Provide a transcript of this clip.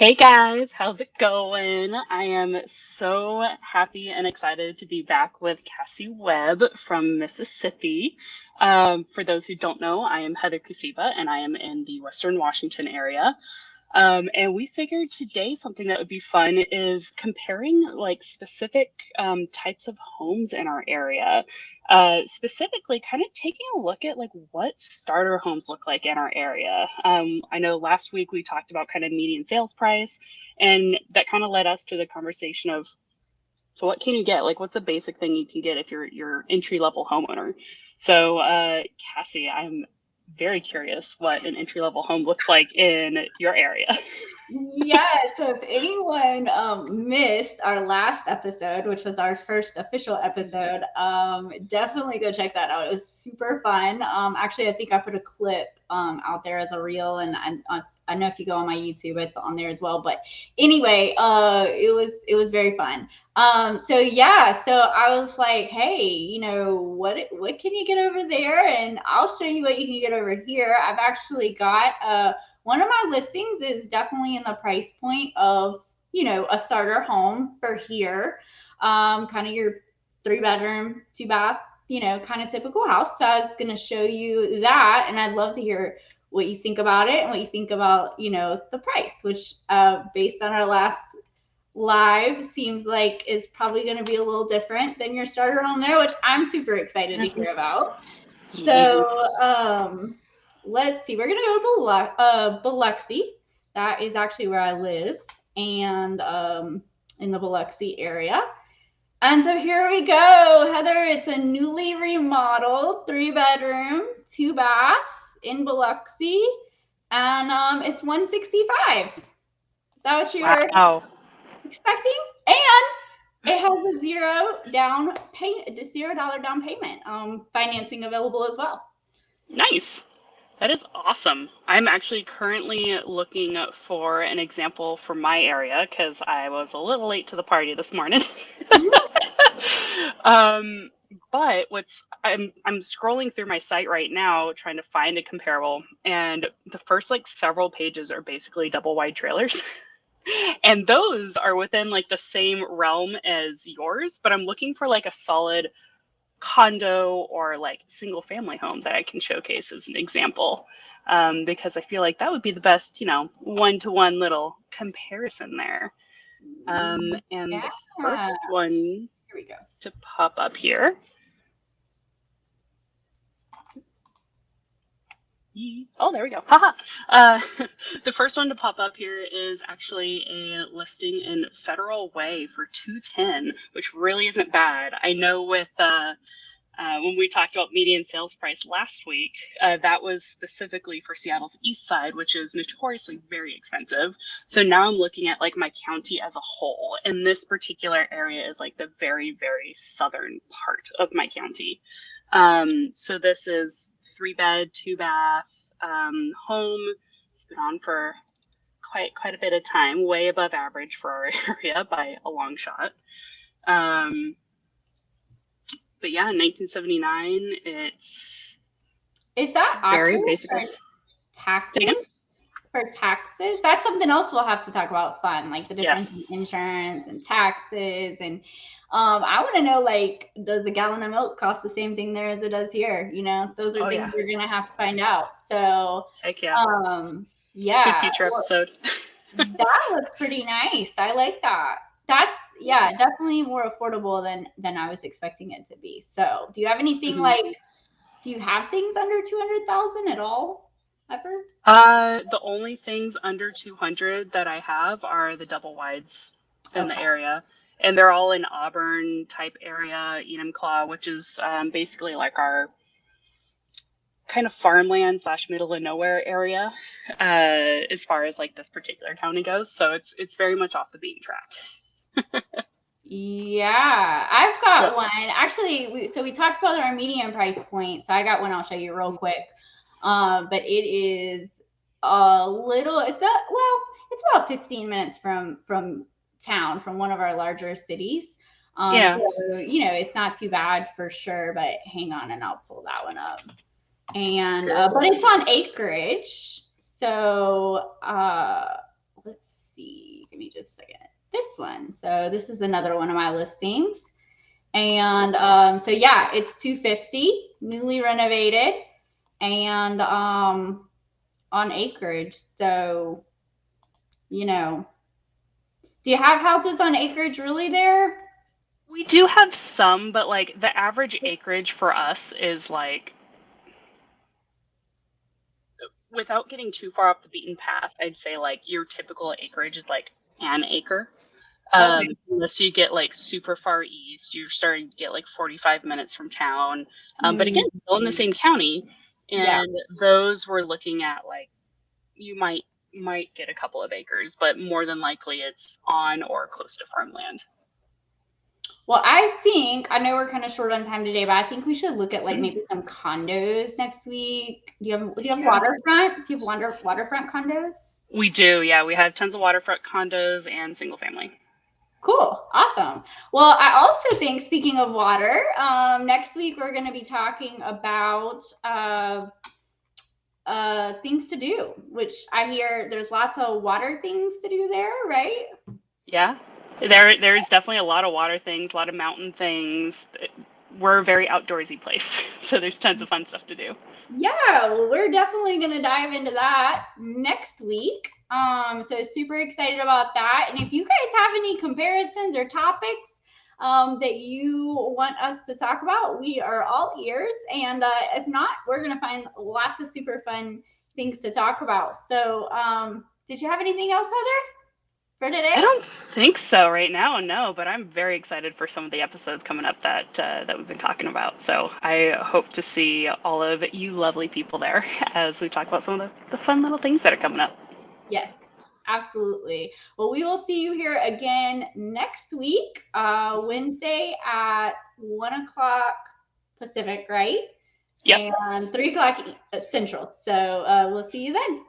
Hey guys, how's it going? I am so happy and excited to be back with Cassie Webb from Mississippi. For those who don't know, I am Heather Kuceba and I am in the Western Washington area. And we figured today something that would be fun is comparing like specific types of homes in our area. Specifically, kind of taking a look at like what starter homes look like in our area. I know last week we talked about kind of median sales price, and that kind of led us to the conversation of so what can you get? Like what's the basic thing you can get if you're entry level homeowner? So Cassie, I'm very curious what an entry level home looks like in your area. Yeah, so if anyone missed our last episode, which was our first official episode, definitely go check that out. It was super fun. Actually, I think I put a clip out there as a reel, and I know if you go on my YouTube, it's on there as well. But anyway, it was very fun. So yeah, so I was like, hey, what can you get over there, and I'll show you what you can get over here. I've actually got one of my listings is definitely in the price point of, a starter home for here. Kind of your 3 bedroom, 2 bath, kind of typical house. So I was going to show you that. And I'd love to hear what you think about it and what you think about, the price, which based on our last live seems like is probably going to be a little different than your starter home there, which I'm super excited to hear about. So, Yes. let's see. We're gonna go to Biloxi. That is actually where I live, and in the Biloxi area. And so here we go, Heather. It's a newly remodeled 3 bedroom, 2 bath in Biloxi, and it's 165. Is that what you were Wow. expecting? And it has a $0 down payment. Financing available as well. Nice. That is awesome. I'm actually currently looking for an example for my area because I was a little late to the party this morning. um, but I'm scrolling through my site right now trying to find a comparable, and the first like several pages are basically double wide trailers. And those are within like the same realm as yours, but I'm looking for like a solid condo or like single family home that I can showcase as an example. Because I feel like that would be the best, one-to-one little comparison there. And Yeah. the first one Here we go. to pop up here. Oh, there we go. Haha. The first one to pop up here is actually a listing in Federal Way for 210, which really isn't bad. I know with when we talked about median sales price last week, that was specifically for Seattle's East Side, which is notoriously very expensive. So now I'm looking at like my county as a whole, and this particular area is like the very, very southern part of my county. So this is 3 bed, 2 bath home. It's been on for quite a bit of time, way above average for our area by a long shot. But yeah, in 1979, it's Is that very accurate basic. for Say taxes? again? For taxes? That's something else we'll have to talk about fun, like the difference Yes. in insurance and taxes. And I want to know, like, does a gallon of milk cost the same thing there as it does here? Those are Oh things yeah. we're gonna have to find out. So, Heck yeah. Good yeah, future well, episode. that looks pretty nice. I like that. That's yeah, definitely more affordable than I was expecting it to be. So, do you have anything hmm like? Do you have things under 200,000 at all ever? The only things under 200 that I have are the double wides in the Okay. area. And they're all in Auburn type area, Enumclaw, which is basically like our kind of farmland slash middle of nowhere area, as far as like this particular county goes. So it's very much off the beaten track. Yeah, I've got Yep. one. Actually, we talked about our median price point. So I got one I'll show you real quick. But it is a little it's about 15 minutes from town, from one of our larger cities. Yeah. So it's not too bad for sure, but hang on and I'll pull that one up. And but Good. it's on Acreage. So let's see. one. So this is another one of my listings. And so yeah, it's $250, newly renovated, and on Acreage. So, you know, do you have houses on Acreage really there? We do have some, but like the average acreage for us is like, without getting too far off the beaten path, I'd say like your typical acreage is like an acre. Okay. Unless you get like super far east, you're starting to get like 45 minutes from town. But again, still in the same county. Yeah. And those we're looking at like you might get a couple of acres, but more than likely it's on or close to farmland. Well, I know we're kind of short on time today, but I think we should look at like maybe some condos next week. Do you have waterfront? Do you have waterfront condos? We do, yeah. We have tons of waterfront condos and single family. Cool. Awesome. Well, I also think, speaking of water, next week we're going to be talking about things to do, which I hear there's lots of water things to do there, right? Yeah. There's definitely a lot of water things, a lot of mountain things. We're a very outdoorsy place, so there's tons of fun stuff to do. Yeah, well, we're definitely going to dive into that next week. So super excited about that. And if you guys have any comparisons or topics that you want us to talk about, we are all ears. And if not, we're going to find lots of super fun things to talk about. So did you have anything else, Heather, for today? I don't think so right now, no, but I'm very excited for some of the episodes coming up that we've been talking about. So I hope to see all of you lovely people there as we talk about some of the fun little things that are coming up. Yes, absolutely. Well, we will see you here again next week, Wednesday at 1 o'clock Pacific, right? Yep. And 3 o'clock Central. So we'll see you then.